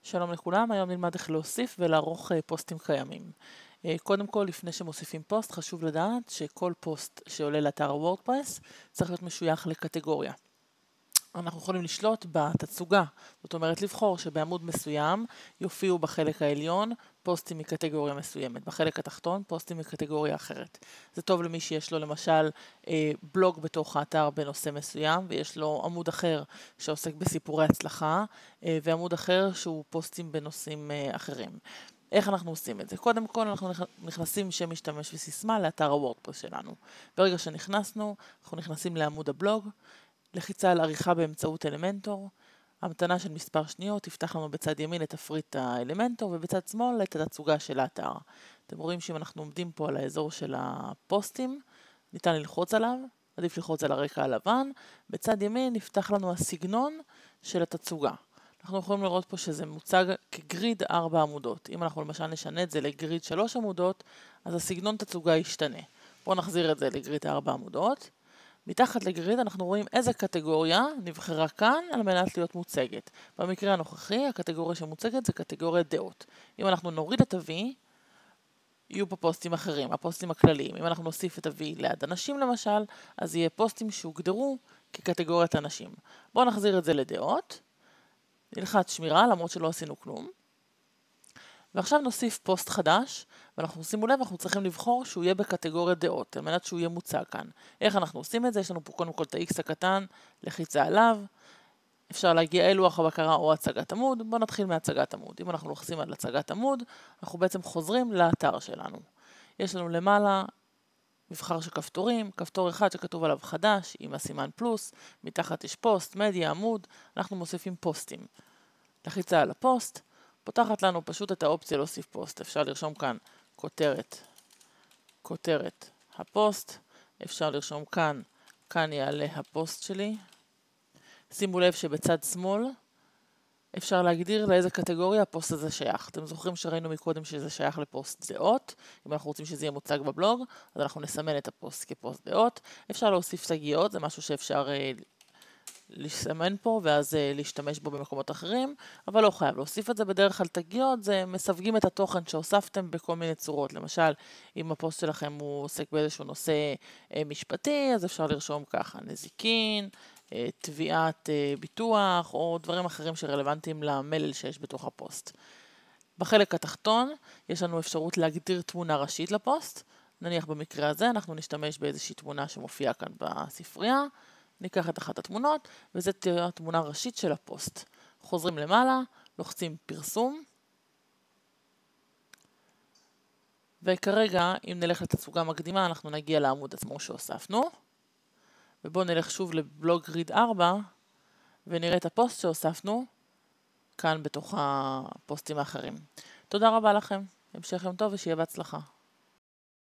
שלום לכולם, היום נלמד איך להוסיף ולערוך פוסטים קיימים. קודם כל, לפני שמוסיפים פוסט, חשוב לדעת שכל פוסט שעולה לאתר הוורדפרס צריך להיות משוייך לקטגוריה. אנחנו יכולים לשלוט בתצוגה, זאת אומרת לבחור שבעמוד מסוים יופיעו בחלק העליון פוסטים מקטגוריה מסוימת, בחלק התחתון פוסטים מקטגוריה אחרת. זה טוב למי שיש לו למשל בלוג בתוך האתר בנושא מסוים, ויש לו עמוד אחר שעוסק בסיפורי הצלחה, ועמוד אחר שהוא פוסטים בנושאים אחרים. איך אנחנו עושים את זה? קודם כל אנחנו נכנסים שם משתמש וסיסמה לאתר הוורדפרס שלנו. ברגע שנכנסנו, אנחנו נכנסים לעמוד הבלוג, לחיצה על עריכה באמצעות אלמנטור, המתנה של מספר שניות תפתח לנו בצד ימין את תפריט האלמנטור ובצד שמאל את התצוגה של האתר. אתם רואים שאם אנחנו עומדים פה על האזור של הפוסטים, ניתן ללחוץ עליו, עדיף ללחוץ על הרקע הלבן, בצד ימין נפתח לנו הסגנון של התצוגה. אנחנו יכולים לראות פה שזה מוצג כגריד 4 עמודות. אם אנחנו למשל נשנה את זה לגריד 3 עמודות, אז הסגנון תצוגה ישתנה. בואו נחזיר את זה לגריד 4 עמודות. מתחת לגריד אנחנו רואים איזה קטגוריה נבחרה כאן על מנת להיות מוצגת. במקרה הנוכחי, הקטגוריה שמוצגת זה קטגוריית דעות. אם אנחנו נוריד את ה-V, יהיו פה פוסטים אחרים, הפוסטים הכלליים. אם אנחנו נוסיף את ה-V ליד אנשים למשל, אז יהיה פוסטים שהוגדרו כקטגוריית אנשים. בואו נחזיר את זה לדעות. נלחץ שמירה, למרות שלא עשינו כלום. ועכשיו נוסיף פוסט חדש, ואנחנו שימו לב, אנחנו צריכים לבחור שהוא יהיה בקטגוריית דעות, על מנת שהוא יהיה מוצג כאן. איך אנחנו עושים את זה? יש לנו פה קודם כל את ה-X הקטן, לחיצה עליו. אפשר להגיע אל לוח הבקרה או הצגת עמוד. בואו נתחיל מהצגת עמוד. אם אנחנו לוחצים על הצגת עמוד, אנחנו בעצם חוזרים לאתר שלנו. יש לנו למעלה מבחר של כפתורים, כפתור אחד שכתוב עליו חדש, עם הסימן פלוס, מתחת יש פוסט, מדיה, עמוד, אנחנו מוסיפים פוסטים. לחיצה על הפוסט, פותחת לנו פשוט את האופציה להוסיף פוסט. אפשר לרשום כאן כותרת הפוסט, אפשר לרשום כאן יעלה הפוסט שלי. שימו לב שבצד שמאל אפשר להגדיר לאיזה קטגוריה הפוסט הזה שייך. אתם זוכרים שראינו מקודם שזה שייך לפוסט דעות. אם אנחנו רוצים שזה יהיה מוצג בבלוג, אז אנחנו נסמן את הפוסט כפוסט דעות. אפשר להוסיף תגיות, זה משהו שאפשר לסמן פה ואז להשתמש בו במקומות אחרים, אבל לא חייב להוסיף את זה. בדרך כלל תגיות זה מסווגים את התוכן שהוספתם בכל מיני צורות. למשל, אם הפוסט שלכם הוא עוסק באיזשהו נושא משפטי, אז אפשר לרשום ככה, נזיקין, תביעת ביטוח או דברים אחרים שרלוונטיים למלל שיש בתוך הפוסט. בחלק התחתון יש לנו אפשרות להגדיר תמונה ראשית לפוסט. נניח במקרה הזה אנחנו נשתמש באיזושהי תמונה שמופיעה כאן בספרייה. ניקח את אחת התמונות, וזו תהיה התמונה הראשית של הפוסט. חוזרים למעלה, לוחצים פרסום. וכרגע, אם נלך לתצוגה מקדימה, אנחנו נגיע לעמוד עצמו שהוספנו. ובואו נלך שוב לבלוג גריד 4, ונראה את הפוסט שהוספנו כאן בתוך הפוסטים האחרים. תודה רבה לכם, המשך יום טוב ושיהיה בהצלחה.